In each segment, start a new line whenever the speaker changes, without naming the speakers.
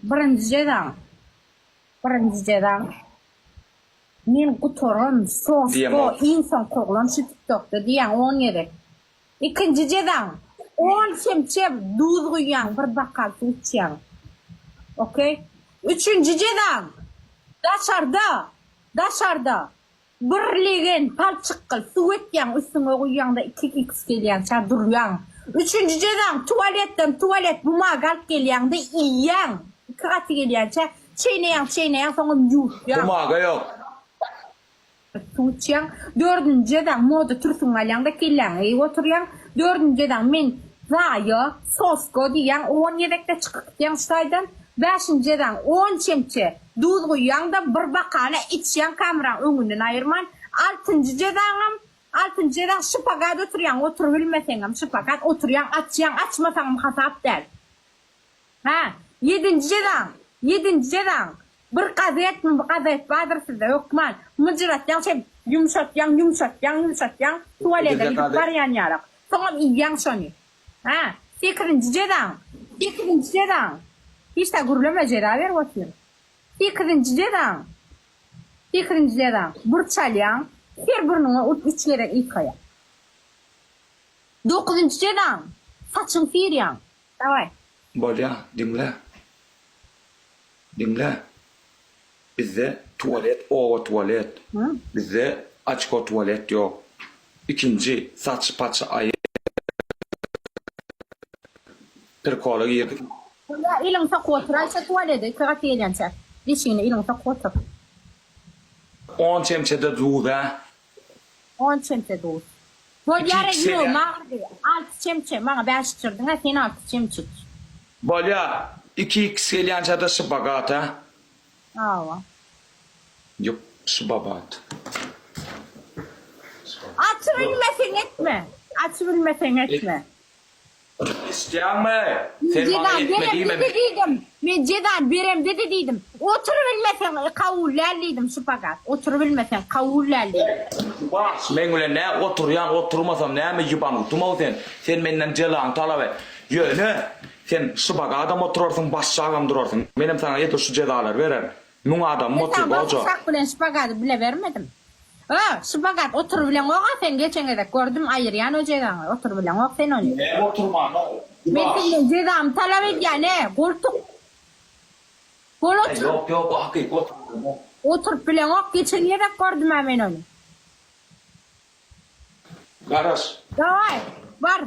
Birinciden men kutorum sosko insan koğlan şu TikTok'ta diyen 10 yere. İkinciden 10 çemçe duz koyan bir bakal su içen. Okey? Üçüncüden daşarda birliğin palçıkkıl su etken üstüne koyan da 2x geliyen çadıryan. Üçüncüden tuvalet bumagal geliyen de iyen. Kıratı geliyen çeyneyen sonra yuhyan.
Bumaga yok.
Tuğçyan. Dördüncüden moda türsün alyan da geliyen oturuyan. Dördüncüden men zayı sosko diyen 10 yedekte çıkıp diyen saydan. Beşinciden 10 çemçe duz koyan da bir bakana içen kameran önünden ayırman. Altıncıdan şıpakat oturuyan otur bilmesengem şıpakat oturuyan açyan açmasam hasap der. Ha, yedinciden bir gazet badır sizde yokman. Mıcıratyan şey yumuşatyan tuvalete gidip var yan yarak. Sonra iyan şonu. Ha, sekizinciden hiç de gürleme ceraver oturuyor. Sekizinciden burçalyan her burnuna içlere ilk kaya. Dokuzuncudan saçın firyan. Davay.
Bolya dinle. Bizde ova tuvalet. Bizde açık tuvalet yok. İkinci saç paça ayı. Kırkola girdik.
Ya ilang sa kotra sa tuvalete kakatiyan sa. Dişini ilang sa kotra.
10 çemçede duda.
10 çemçe doğru. Bu yara yiyor mağardı. 6 çemçe bana 5 çıktın ha sen 6 çemçe.
Bolya 2x geliyen çada şıbagat ha.
Ava.
Yok şıbabat.
Açı bilmesen etme.
İsteyen mi? Sen bana etmediğim mi?
Ben cedan berem dedi dedim. Otur bilmesen kavullerliydim şıpakat. Otur bilmesen kavullerliydim.
Men öyle ne oturmasam ne mi yıban utuma sen? Sen benden celan talep. Yöne. Sen şıbak adam oturursun başka adam durursun. Benim sana yeter şu cedalar verer. Nun adam motiv olacak.
Ben sak bilen şıpakatı bile vermedim. Şıpakat otur bilen oğa sen geçen gedek gördüm ayıryan o cedan. Otur bilen oğa sen onu.
Ne oturma no.
Ben senin cedam talep et yani. Koltuk.
Yok hakik otur.
Otur bilen oğa geçen gedek gördüm hemen onu.
Garaj.
Davay var.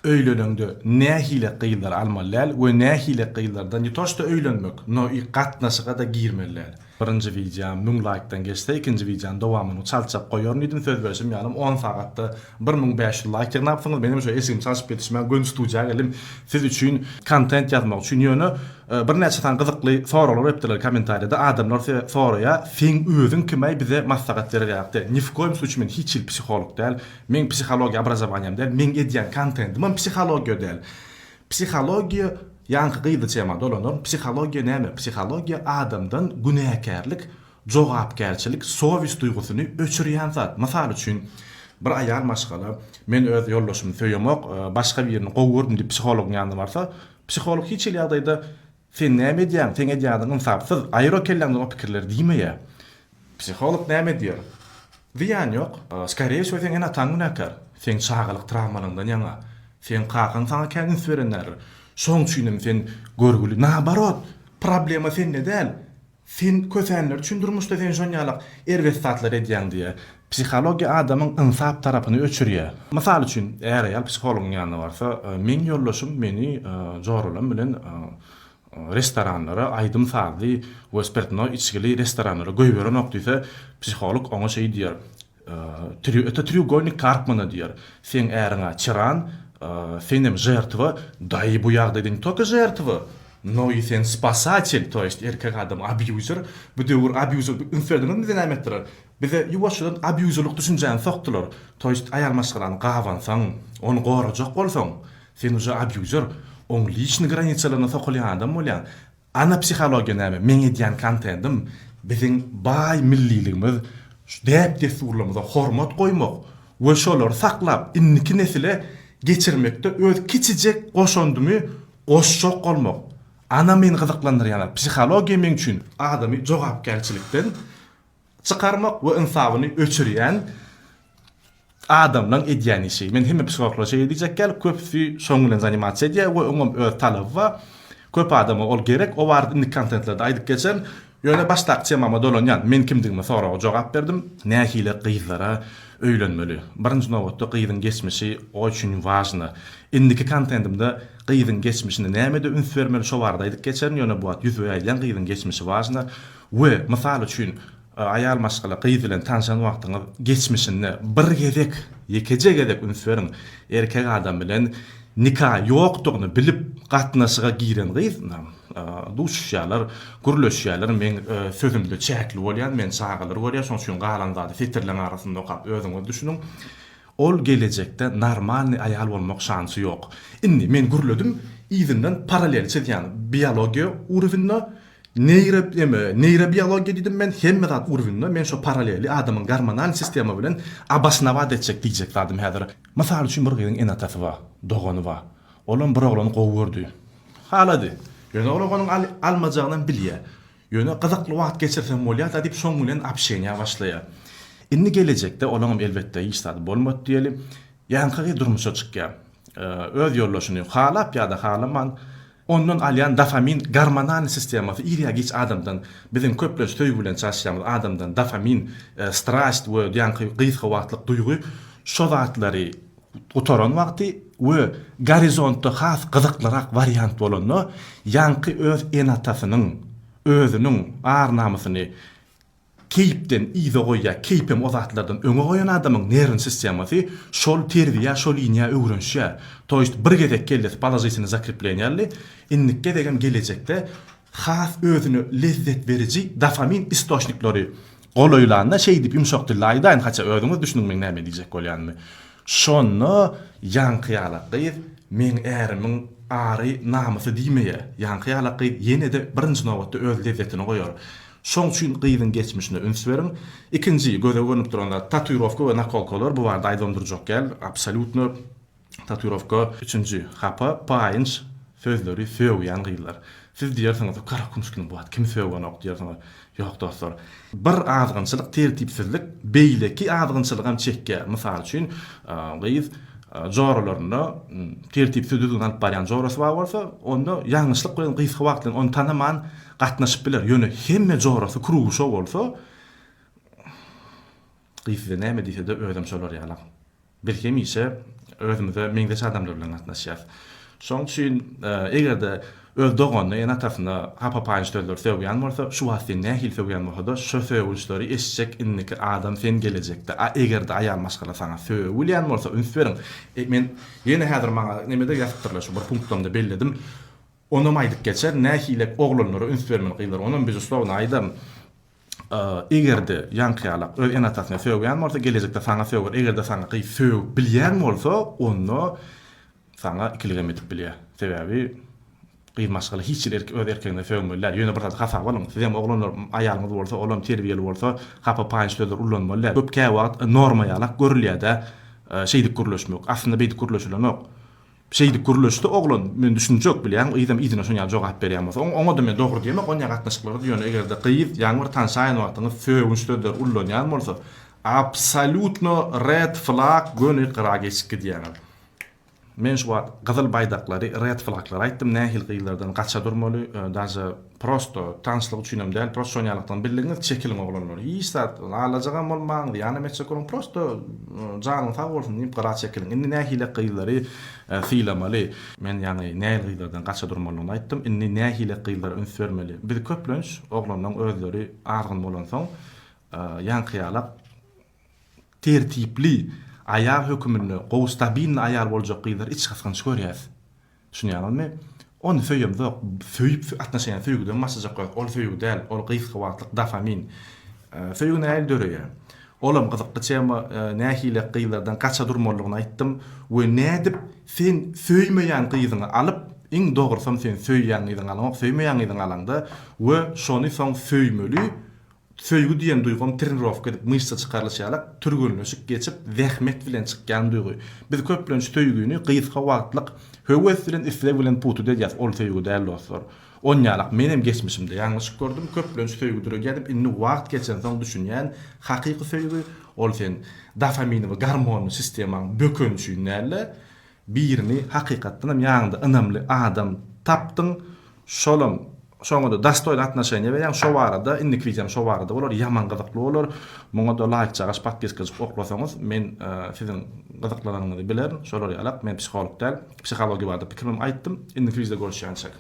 Öýlenende nähile kıylar almalar we nähile kıylardan ýetoşda öýlenmek, no gatnaşyga da girmeler. Birinji videom 1000 like'dan geçdi, ikinji videom dowamyny çalçap goýaryn edim söz berşim, ýaly 10 sagatda 1500 like ýagnapsyňyz. Benim şo esim çalçyp betişmän gön studiýa gelim siz üçin kontent ýazmak üçin ýöne bir näçe tan gyzykly soralar öpdiler kommentarda. Adamlar soraýa "Sen özüň kime bize maslahat berýärdi?" Nifkoym suçmen hiç il psikolog däl. Men psihologiýa obrazowaniýam däl. Men edýän kontentim psihologiýa däl. Psihologiýa ýanky gyýdy tema dolanor. Psihologiýa näme? Psihologiýa adamdan günäkärlik, jogapkärçilik, sowis duýgusyny öçürýän zat. Mysal üçin bir aýal maşgala men öz ýoldaşymy söýemek, başga birini gowurdum diýip psiholog ýanyna barsa, psiholog hiç il ýagdaýda sen näme edýän, sen edýäň insapsyz, aýra kelläňden o pikirler diýmeýär. Psiholog näme diýer? Diýen ýok. Skariýe sen ene taňynakar. Sen çağalyk travmalyndan ýaňa. Sen kakan sana kendin sörenler. Şoň üçin sen görgüli. Nabarot. Problema sen nedel? Sen kösenler üçin durmuşda sen şonýalyk erwesatlar edýän diýe. Psihologiýa adamyň insap tarapyny öçürýär. Mysal üçin, eger ýa psihologyň ýanyna barsa, men ýollaşym meni jorulam bilen restoranlara aýdym sardy, wespertno içgili restoranlara goýberen okdysa, psiholog oňa şey diýer. Треугольник Карпмана diýer. Sen äriňe çıran, senem жертва, да и bu ýagdaýda не только жертва, но и sen спасатель, то есть erkek adam abuser, bu döwür abuser inferdiňden bize näme etdiler? Bize ýuwaşdan abuserlik düşünjäni sokdular. To есть aýal maşgalany gawansaň, onu gorajak bolsaň, sen уже abuser, oň lichny granitsalaryna sokulýan adam bolýan. Ana psihologiýa näme? Men edýän kontentim biziň baý milliligimiz, däp desurlarymyza hormat goýmak we şolary saklap inniki nesile geçirmekde öz kiçijek goşandymy Oşşok olmak. Ana men gyzyklandyran psixologiya men üçin adamy jogapkärçilikden çıkarmak we insabyny öçürýän adamlaryň edýän işi. Men hemme psikologlar şey diýjekler, köpsi şoň bilen zanimasiýa edýär we oňam öz talap we köp adama ol gerek. O bardy indi kontentlarda aýdyp geçen. Ýöne başlakçy mama dolanýan. Men kimdigimi soraga jogap berdim. Nähile gyzlara öýlenmeli. Birinji nowatda gyzyň geçmişi o üçin wažny. Indiki kontentimde gyzyň geçmişini näme de üns bermeli şo barda aýdyp geçen. Ýöne bu wagt ýüz öýlen gyzyň geçmişi wažny. We mysal üçin ayal maşgala gyz bilen tanışan wagtyňyz geçmişini bir gezek, ýekece gezek üns beriň. Erkek adam bilen nikah ýokdugyny bilip gatnaşyga giren gyz duşýalar, gürleşýäler men sözümde çäkli bolýan, men çağalar bolýar, şoň üçin galandady fitrleň arasynda okap özüňi düşünüň. Ol gelecekde normal ayal bolmak şansy ýok. Indi men gürledim, izinden paralel çedýän biologiýa urwynda neyrobiologiya diýdim men hemme zat urwynda men şo paraleli adamyň hormonal sistemi bilen abasnawa edecek diýjek adam häzir. Mysal üçin bir gyzyň enatasy bar, dogany bar. Olam bir oglany gowy gördü. Halady. Ýöne olanyň almajagyndan bilýär. Ýöne gyzykly wagt geçirsem bolýar diýip şoň bilen apşeňa başlaýar. Indi gelecekde olanyň elbetde işlady bolmady diýelim. Ýanky durmuşa çykýar. Öz ýollaşyny halap ýa-da halaman ondan alyan dopamin hormonal sistemasy iriýa geç adamdan bizim köpler söýgü bilen çaşýarmyz adamdan dopamin, strast we ýanky gyzgy wagtlyk duýgy şo zatlary otoran wagty we gorizontda has gyzyklyrak variant bolany ýanky öz enatasynyň özüniň arnamasyny keypden iýde goýýar, keypem o zatlardan öňe goýan adamyň nervin sistemasy şol terbiýe, şol linia öwrenşýär. Toýst bir gezek keldi, palazysyny zakryplenýärli. Indikde degem gelecekde has özüne lezzet berici dopamin istoşniklary golaýlanda şey diýip ýumşak dilde aýdan haça özüňiz düşünmäň näme diýjek bolýanmy. Şonu ýankyýalaky men ärimiň ary namasy diýmeýär. Ýankyýalaky ýene de birinji nowatda öz lezzetini goýar. Şoň üçin gyzyň geçmişine üns beriň. Ikinji göze görünüp duranlar tatuировка we nakolkalar bu barada aýdandyrjak gel. Absolutny tatuировка üçinji hapa paýynç sözleri söýýän gyzlar. Siz diýersiňiz kara kumşkyny bu kim söýgen ok diýersiňiz. Ýok dostlar. Bir azgynçylyk, tertipsizlik, beýleki azgynçylygam çekýär. Mysal üçin gyz joralaryny tertipsiz düzgün alyp barýan jorasy bar bolsa, onda ýalňyşlyk bilen gyzgy wagtdan onu tanaman gatnaşyp biler. Ýöne hemme jorasy kuruşa bolsa, gyzda näme diýse de özüm şolar ýalan. Belki ise özümizde meňdeş adamlar bilen gatnaşýar. Şoň üçin egerde öz dogany enatasyna hapa paýynçlar söýýän bolsa, şu wagtda nähil söýýän bolsa, şo söýgüçleri eşjek inniki adam sen gelecekde. Egerde aýal maşgala saňa söýýän bolsa, üns beriň. Men ýene häzir maňa nemede ýazypdyrlar, şu bir punktymda belledim. Onu aýdyp geçer, nähilek oglanlara üns bermeli gyzlar. Onun biz uslawna aýdam. Egerde ýankyýalak öz enatasyna söýýän bolsa, gelecekde saňa söýger. Egerde saňa gyz söýüp bilýän bolsa, onu saňa ikiligem edip bilýär. Sebäbi gyz maşgala hiç öz erkegine söýmeliler. Ýöne bir zat hasap alın. Sizem oglanlar aýalyňyz bolsa, olam terbiýeli bolsa, hapa paýynçlar ullanmalylar. Köpkä wagt norma ýalak görülýär-de, şeýdik gürleşmek. Aslında beýdik gürleşmek. Şeýdik gürleşdi oglan men düşünjek bilýän, ýa-da izine şoňa jogap berýän bolsa, oňa da men dogry diýmek, oňa gatnaşyklary ýöne egerde gyz ýaňy bir tanşaýan wagtyňyz söýgüçler ullanýan bolsa, absolutno red flag göni qirageçki diýän. Men şu wagt gyzyl baýdaklary, red flaglary aýtdym, nähil gyzlardan gaça durmaly, daja prosto tanşlyk üçinem däl, prosto şoňalykdan bildiňiz, çekiliň oglanlar. Hiçzat alajagam bolmaň, ýani meçekolun prosto janyň sag bolsun diýip gara çekiliň. Indi nähile gyzlary fiýlamaly. Men ýani nähil gyzlardan gaça durmalyny aýtdym. Indi nähile gyzlar üns bermeli. Bir köplenç oglanyň özleri argyn bolan soň ýankyýalak tertipli ayar hükümünü, gowy stabil ayar boljak gyzlar iç gasgyn görýär. Düşünýärmi? Onu söýýärmi? Söýüp atnaşýan söýgüden masajak goýar. Ol söýgü däl, ol gyzgy wagtlyk dopamin. Söýgüni äl döreýär. Olam gyzykly çema nähile gyzlardan gaça durmalygyny aýtdym we nädip sen söýmeýän gyzyňy alyp iň dogrusam sen söýýän gyzyňy alamak, söýmeýän gyzyňy alanda we şonu soň söýmeli söýgü diýen duýgum trenirovka edip myşsa çykarylýarlar, türgülnüşik geçip zähmet bilen çykýan duýgy. Biz köplenç söýgüni gysga wagtlyk höwes bilen isle bilen putu edýär, ol söýgü däl dostlar. Onýalyk menem geçmişimde ýalňyş gördüm, köplenç söýgüdür gelip inni wagt geçen soň düşünýän hakyky söýgü ol sen dopamini we gormon sistemaň bökünçi näle birini hakykatdan hem ýaňda ynamly adam tapdyň, şolum şoňda dastoýla atnaşaýan we şo barada indik wijem şo barada bolar ýaman gyzykly bolar. Muňa da like çagaş podcast gyzyp oklasaňyz men sizin gyzyklanyňyzy bilerim. Şolar ýalak men psikolog däl, psihologiýa barada pikirim aýtdym. Indik wijde görüşýänçek.